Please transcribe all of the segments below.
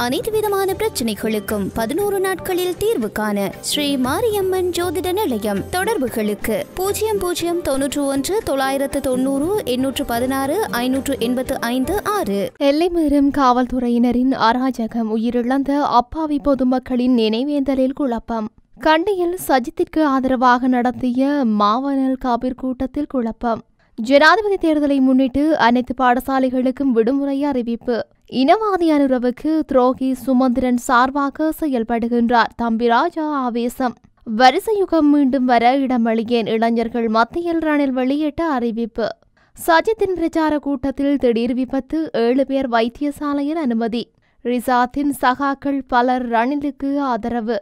அனைத்து விதமான பிரச்சனைகளுக்கும் 11 நாட்களில் தீர்வு காண ஸ்ரீ மாரியம்மன் ஜோதிட நிலையம். தொடர்புகளுக்கு 0091 990 816 585 6. எல்லை மீறும் காவல்துறையினரின் அராஜகம், உயிரிழந்த அப்பாவி பொதுமக்களின் நினைவேந்தலில் குழப்பம். கண்டியில் சஜித்திற்கு ஆதரவாக நடத்திய மாவனல் காபீர் கூட்டத்தில் குழப்பம். ஜனாதிபதி தேர்தலை முன்னிட்டு அனைத்து பாடசாலைகளுக்கும் விடுமுறை அறிவிப்பு. இனவாதி அனுரவுக்கு துரோகி சுமந்திரன் சார்பாக செயல்படுகின்றார். தம்பிராஜா ஆவேசம். வரிசையுகம் மீண்டும் வர இடமளியேன், இளைஞர்கள் மத்தியில் ரணில் வெளியிட்ட அறிவிப்பு. சஜித்தின் பிரச்சார கூட்டத்தில் திடீர் விபத்து, 7 பேர் வைத்தியசாலையில் அனுமதி. ரிசாத்தின் சகாக்கள் பலர் ரணிலுக்கு ஆதரவு.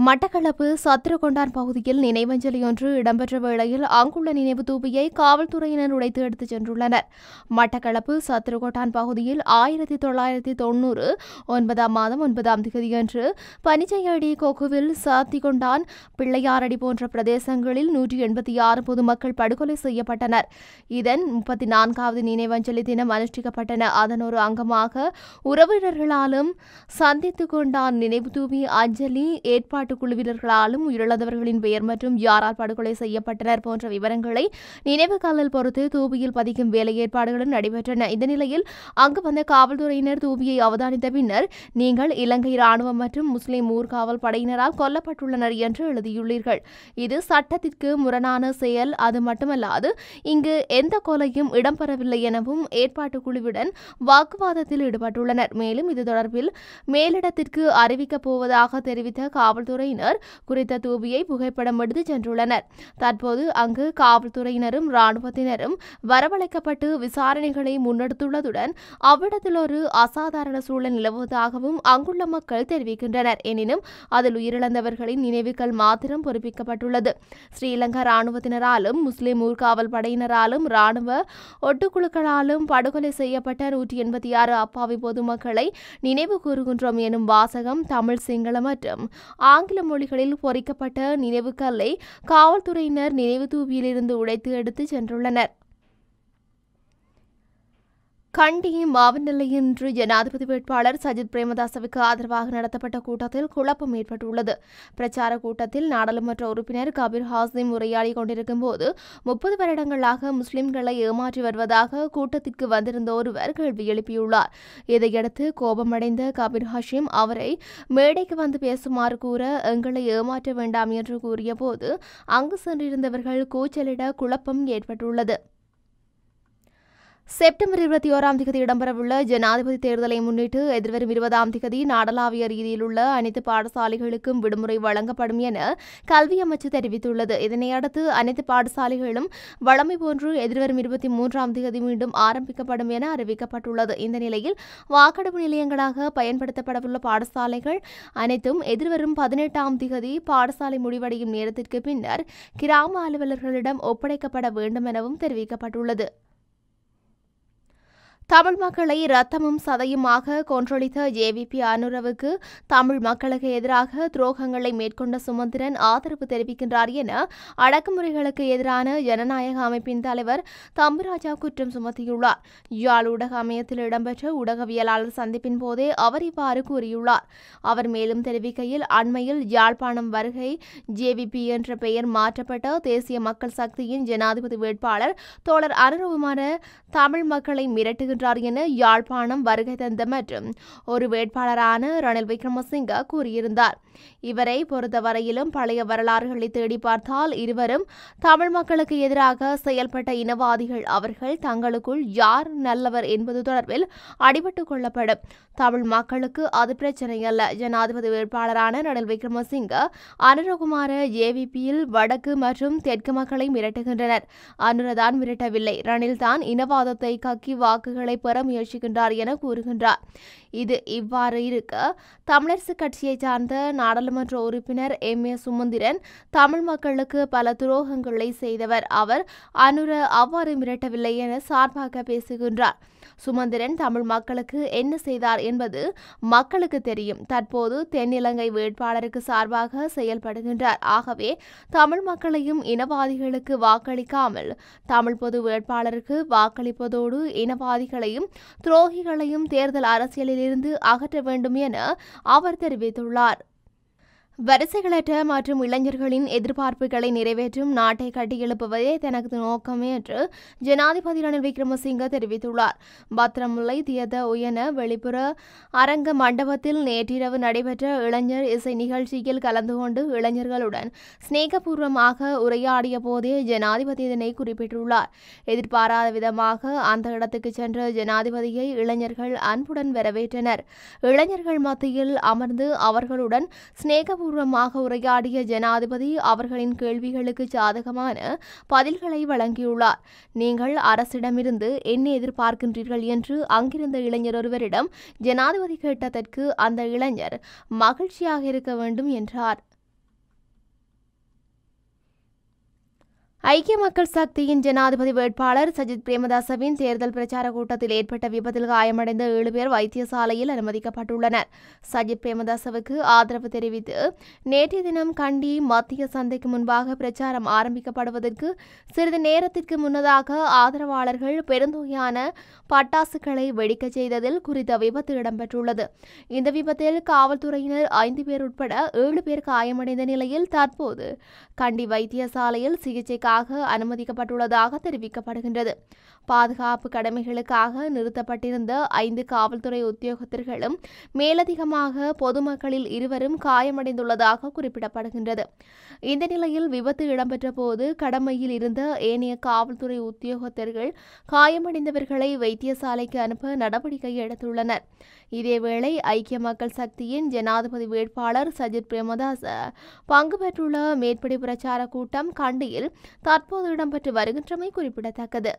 மட்டக்களப்பு சத்திரகொண்டான் பகுதியில் நினைவஞ்சலி ஒன்று இடம்பெற்ற வேளையில் அங்குள்ள நினைவு தூபியை காவல்துறையினர் உடைத்து எடுத்துச் சென்றுள்ளனர். மட்டக்களப்பு சத்திரகொண்டான் பகுதியில் 1990 9ஆம் மாதம் 9ஆம் தேதியன்று பனிச்சையடி கொக்குவில் சாத்திகொண்டான் பிள்ளையாரடி போன்ற பிரதேசங்களில் 186 பொதுமக்கள் படுகொலை செய்யப்பட்டனர். இதன் 34வது நினைவஞ்சலி தினம் அனுஷ்டிக்கப்பட்டன. அதன் ஒரு அங்கமாக உறவினர்களாலும் சந்தித்துக் கொண்டான் நினைவு தூபி அஞ்சலி ஏற்பாட்டு குழுவினர்களாலும் உயிரிழந்தவர்களின் பெயர் மற்றும் யாரால் படுகொலை செய்யப்பட்டனர் போன்ற விவரங்களை நினைவு கல்லில் பொறுத்து தூபியில் பதிக்கும் வேலை ஏற்பாடுகளும் நடைபெற்றன. இந்த நிலையில் அங்கு வந்த காவல்துறையினர் தூபியை அவதானித்த பின்னர், நீங்கள் இலங்கை ராணுவம் மற்றும் முஸ்லிம் ஊர்காவல் படையினரால் கொல்லப்பட்டுள்ளனர் என்று எழுதியுள்ளீர்கள். இது சட்டத்திற்கு முரணான செயல். அது மட்டுமல்லாது இங்கு எந்த கொலையும் இடம்பெறவில்லை எனவும் ஏற்பாட்டு குழுவுடன் வாக்குவாதத்தில் ஈடுபட்டுள்ளனர். மேலும் இது தொடர்பில் மேலிடத்திற்கு அறிவிக்கப் போவதாக தெரிவித்த காவல்துறையினர் குறித்த தூபியை புகைப்படம் எடுத்து சென்றுள்ளனர். தற்போது அங்கு காவல்துறையினரும் இராணுவத்தினரும் வரவழைக்கப்பட்டு விசாரணைகளை முன்னெடுத்துள்ளதுடன் அவ்விடத்தில் ஒரு அசாதாரண சூழல் நிலவுவதாகவும் அங்குள்ள மக்கள் தெரிவிக்கின்றனர். எனினும் அதில் உயிரிழந்தவர்களின் நினைவுகள் மாத்திரம் பொறுப்பிக்கப்பட்டுள்ளது. ஸ்ரீலங்கா இராணுவத்தினராலும் முஸ்லிம் ஊர்காவல் படையினராலும் இராணுவ ஒட்டுக்குழுக்களாலும் படுகொலை செய்யப்பட்ட 186 அப்பாவி பொதுமக்களை நினைவு கூறுகின்றோம் எனும் வாசகம் தமிழ், சிங்கள மற்றும் ஆங்கில மொழிகளில் பொறிக்கப்பட்ட நினைவு கல்லை காவல்துறையினர் நினைவு தூபியிலிருந்து உடைத்து எடுத்து சென்றுள்ளனர். கண்டி மாவட்ட இன்று ஜனாதிபதி வேட்பாளர் சஜித் பிரேமதாசவுக்கு ஆதரவாக நடத்தப்பட்ட கூட்டத்தில் குழப்பம் ஏற்பட்டுள்ளது. பிரச்சார கூட்டத்தில் நாடாளுமன்ற உறுப்பினர் கபீர் ஹாசிம் உரையாடி கொண்டிருக்கும் போது 30 வருடங்களாக முஸ்லிம்களை ஏமாற்றி வருவதாக கூட்டத்திற்கு வந்திருந்த ஒருவர் கேள்வி எழுப்பியுள்ளார். இதையடுத்து கோபமடைந்த கபீர் ஹாஷிம் அவரை மேடைக்கு வந்து பேசுமாறு கூற, எங்களை ஏமாற்ற வேண்டாம் என்று கூறிய போது அங்கு சென்றிருந்தவர்கள் கூச்சலிட குழப்பம் ஏற்பட்டுள்ளது. செப்டம்பர் 21ஆம் தேதி இடம்பெறவுள்ள ஜனாதிபதி தேர்தலை முன்னிட்டு எதிர்வரும் 20ஆம் தேதி நாடளாவிய ரீதியில் உள்ள அனைத்து பாடசாலைகளுக்கும் விடுமுறை வழங்கப்படும் என கல்வி அமைச்சு தெரிவித்துள்ளது. இதனையடுத்து அனைத்து பாடசாலைகளும் வழமை போன்று எதிர்வரும் 23ஆம் தேதி மீண்டும் ஆரம்பிக்கப்படும் என அறிவிக்கப்பட்டுள்ளது. இந்த நிலையில் வாக்கெடுப்பு நிலையங்களாக பயன்படுத்தப்படவுள்ள பாடசாலைகள் அனைத்தும் எதிர்வரும் 18ஆம் தேதி பாடசாலை முடிவடையும் நேரத்திற்கு பின்னர் கிராம அலுவலர்களிடம் ஒப்படைக்கப்பட வேண்டும் எனவும் தெரிவிக்கப்பட்டுள்ளது. தமிழ் மக்களை இரத்தமும் சதையுமாக கொன்றொழித்த ஜேவிபி அனுரவுக்கு தமிழ் மக்களுக்கு எதிராக துரோகங்களை மேற்கொண்ட சுமந்திரன் ஆதரவு தெரிவிக்கின்றார் என அடக்குமுறைகளுக்கு எதிரான ஜனநாயக அமைப்பின் தலைவர் தம்பிராஜா குற்றம் சுமத்தியுள்ளார். யாழ் ஊடக அமையத்தில் இடம்பெற்ற ஊடகவியலாளர் சந்திப்பின் போதே அவர் இவ்வாறு கூறியுள்ளார். அவர் மேலும் தெரிவிக்கையில், அண்மையில் யாழ்ப்பாணம் வருகை ஜேவிபி என்ற பெயர் மாற்றப்பட்ட தேசிய மக்கள் சக்தியின் ஜனாதிபதி வேட்பாளர் தோழர் அனுரவுமான தமிழ் மக்களை மிரட்டுகின்ற என யாழ்ப்பாணம் வருகை தந்த மற்றும் ஒரு வேட்பாளரான ரணில் விக்ரமசிங்க கூறியிருந்தார். இவரை பொறுத்தவரையிலும் பழைய வரலாறுகளை தேடி பார்த்தால் இருவரும் தமிழ் மக்களுக்கு எதிராக செயல்பட்ட இனவாதிகள். அவர்கள் தங்களுக்குள் யார் நல்லவர் என்பது தொடர்பில் அடிபட்டுக் கொள்ளப்படும். தமிழ் மக்களுக்கு அது பிரச்சனை அல்ல. ஜனாதிபதி வேட்பாளரான ரணில் விக்ரமசிங்க அனுரகுமார ஜேவிபியில் வடக்கு மற்றும் தெற்கு மக்களை மிரட்டுகின்றனர். அனுரதான் மிரட்டவில்லை, ரணில் தான் இனவாதத்தை கக்கி வாக்குகளை பெற முயற்சிக்கின்றார் என கூறுகின்றார். இது இவ்வாறு இருக்க, தமிழரசு கட்சியை சார்ந்த நாடாளுமன்ற உறுப்பினர் எம்.ஏ. சுமந்திரன் தமிழ் மக்களுக்கு பல துரோகங்களை செய்தவர். அவர் அனுர அவ்வாறு மிரட்டவில்லை என சார்பாக பேசுகின்றார். சுமந்திரன் தமிழ் மக்களுக்கு என்ன செய்தார் என்பது மக்களுக்கு தெரியும். தற்போது தென்னிலங்கை வேட்பாளருக்கு சார்பாக செயல்படுகின்றார். ஆகவே தமிழ் மக்களையும் இனவாதிகளுக்கு வாக்களிக்காமல் தமிழ் பொது வேட்பாளருக்கு வாக்களிப்பதோடு இனவாதிகளையும் துரோகிகளையும் தேர்தல் அரசியலிலிருந்து அகற்ற வேண்டும் என அவர் தெரிவித்துள்ளார். வரிசைகளற்ற மற்றும் இளைஞர்களின் எதிர்பார்ப்புகளை நிறைவேற்றும் நாட்டை கட்டியெழுப்புவதே தனது நோக்கம் என்று ஜனாதிபதி ரணில் விக்ரமசிங்க தெரிவித்துள்ளார். பத்திரமுல்லை தியத உயன வெளிப்புற அரங்க மண்டபத்தில் நேற்றிரவு நடைபெற்ற இளைஞர் இசை நிகழ்ச்சியில் கலந்து கொண்டு இளைஞர்களுடன் சிநேகபூர்வமாக உரையாடிய போதே ஜனாதிபதி இதனை குறிப்பிட்டுள்ளார். எதிர்பாராத விதமாக அந்த இடத்துக்கு சென்ற ஜனாதிபதியை இளைஞர்கள் அன்புடன் வரவேற்றனர். இளைஞர்கள் மத்தியில் அமர்ந்து அவர்களுடன் சிநேகபூர்வமாக உரையாடிய ஜனாதிபதி அவர்களின் கேள்விகளுக்கு சாதகமான பதில்களை வழங்கியுள்ளார். நீங்கள் அரசிடமிருந்து என்ன எதிர்பார்க்கின்றீர்கள் என்று அங்கிருந்த இளைஞர் ஒருவரிடம் ஜனாதிபதி கேட்டதற்கு அந்த இளைஞர் மகிழ்ச்சியாக இருக்க வேண்டும் என்றார். ஐக்கிய மக்கள் சக்தியின் ஜனாதிபதி வேட்பாளர் சஜித் பிரேமதாசவின் தேர்தல் பிரச்சார கூட்டத்தில் ஏற்பட்ட விபத்தில் காயமடைந்த 7 பேர் வைத்தியசாலையில் அனுமதிக்கப்பட்டுள்ளனர். சஜித் பிரேமதாசவுக்கு ஆதரவு தெரிவித்து நேற்றைய தினம் கண்டி மத்திய சந்தைக்கு முன்பாக பிரச்சாரம் ஆரம்பிக்கப்படுவதற்கு சிறிது நேரத்திற்கு முன்னதாக ஆதரவாளர்கள் பெருந்தொகையான பட்டாசுகளை வெடிக்கச் செய்ததில் குறித்த விபத்து இடம்பெற்றுள்ளது. இந்த விபத்தில் காவல்துறையினர் 5 பேர் உட்பட 7 பேர் காயமடைந்த நிலையில் தற்போது கண்டி வைத்தியசாலையில் சிகிச்சைக்காக அனுமதிக்கப்பட்டுள்ளதாக தெரிவிக்கப்படுகின்றது. பாதுகாப்பு கடமைகளுக்காக நிறுத்தப்பட்டிருந்த 5 காவல்துறை உத்தியோகத்தர்களும் மேலதிகமாக பொதுமக்களில் 2 காயமடைந்துள்ளதாக குறிப்பிடப்படுகின்றது. இந்த நிலையில் விபத்து இடம்பெற்ற போது கடமையில் இருந்த ஏனைய காவல்துறை உத்தியோகத்தர்கள் காயமடைந்தவர்களை வைத்தியசாலைக்கு அனுப்ப நடவடிக்கை எடுத்துள்ளனர். இதேவேளை ஐக்கிய மக்கள் சக்தியின் ஜனாதிபதி வேட்பாளர் சஜித் பிரேமதாச பங்கு பெற்றுள்ள மேற்படி பிரச்சார கூட்டம் கண்டியில் தற்போது இடம்பெற்று வருகின்றமை குறிப்பிடத்தக்கது.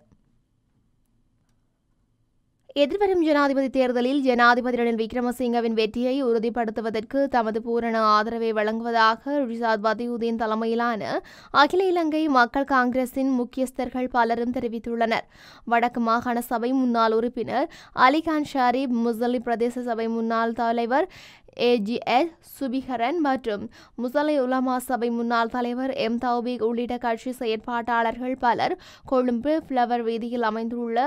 எதிர்வரும் ஜனாதிபதி தேர்தலில் ஜனாதிபதி ரணில் விக்ரமசிங்கவின் வெற்றியை உறுதிப்படுத்துவதற்கு தமது பூரண ஆதரவை வழங்குவதாக ரிஷாத் பதியுதீன் தலைமையிலான அகில இலங்கை மக்கள் காங்கிரசின் முக்கியஸ்தர்கள் பலரும் தெரிவித்துள்ளனர். வடக்கு மாகாண சபை முன்னாள் உறுப்பினர் அலிகான் ஷரீப், முசலி பிரதேச சபை முன்னாள் தலைவர் AGS சுபிகரன் மற்றும் முசலை உலமா சபை முன்னாள் தலைவர் M தௌபீக் உள்ளிட்ட கட்சி செயற்பாட்டாளர்கள் பலர் கொழும்பு பிளவர் வீதியில் அமைந்துள்ள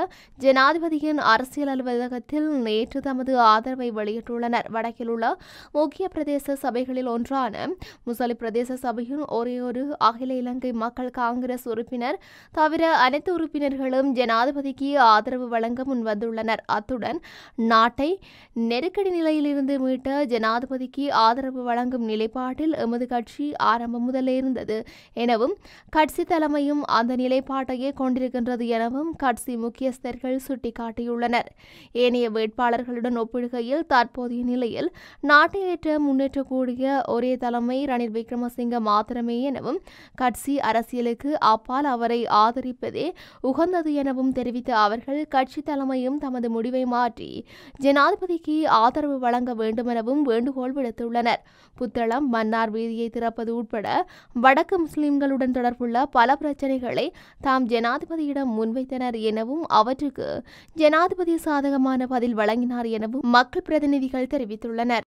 ஜனாதிபதியின் அரசியல் அலுவலகத்தில் நேற்று தமது ஆதரவை வெளியிட்டுள்ளனர். வடக்கில் உள்ள முக்கிய பிரதேச சபைகளில் ஒன்றான முசலி பிரதேச சபையின் ஒரே ஒரு அகில இலங்கை மக்கள் காங்கிரஸ் உறுப்பினர் தவிர அனைத்து உறுப்பினர்களும் ஜனாதிபதிக்கு ஆதரவு வழங்க முன்வந்துள்ளனர். அத்துடன் நாட்டை நெருக்கடி நிலையிலிருந்து மீட்ட ஜனாதிபதிக்கு ஆதரவு வழங்கும் நிலைப்பாட்டில் எமது கட்சி ஆரம்பம் முதலே இருந்தது எனவும் கட்சி தலைமையும் அந்த நிலைப்பாட்டையே கொண்டிருக்கின்றது எனவும் கட்சி முக்கியஸ்தர்கள் சுட்டிக்காட்டியுள்ளனர். ஏனைய வேட்பாளர்களுடன் ஒப்பிடுகையில் தற்போதைய நிலையில் நாட்டை முன்னேற்றக்கூடிய ஒரே தலைமை ரணில் விக்ரமசிங்க மாத்திரமே எனவும் கட்சி அரசியலுக்கு அப்பால் அவரை ஆதரிப்பதே உகந்தது எனவும் தெரிவித்த அவர்கள் கட்சி தலைமையும் தமது முடிவை மாற்றி ஜனாதிபதிக்கு ஆதரவு வழங்க வேண்டும் எனவும் வேண்டுகோள் விடுத்துள்ளனர். புத்தளம், மன்னார் வீதியை திறப்பது உட்பட வடக்கு முஸ்லிம்களுடன் தொடர்புள்ள பல பிரச்சினைகளை தாம் ஜனாதிபதியிடம் முன்வைத்தனர் எனவும் அவற்றுக்கு ஜனாதிபதி சாதகமான பதில் வழங்கினார் எனவும் மக்கள் பிரதிநிதிகள் தெரிவித்துள்ளனர்.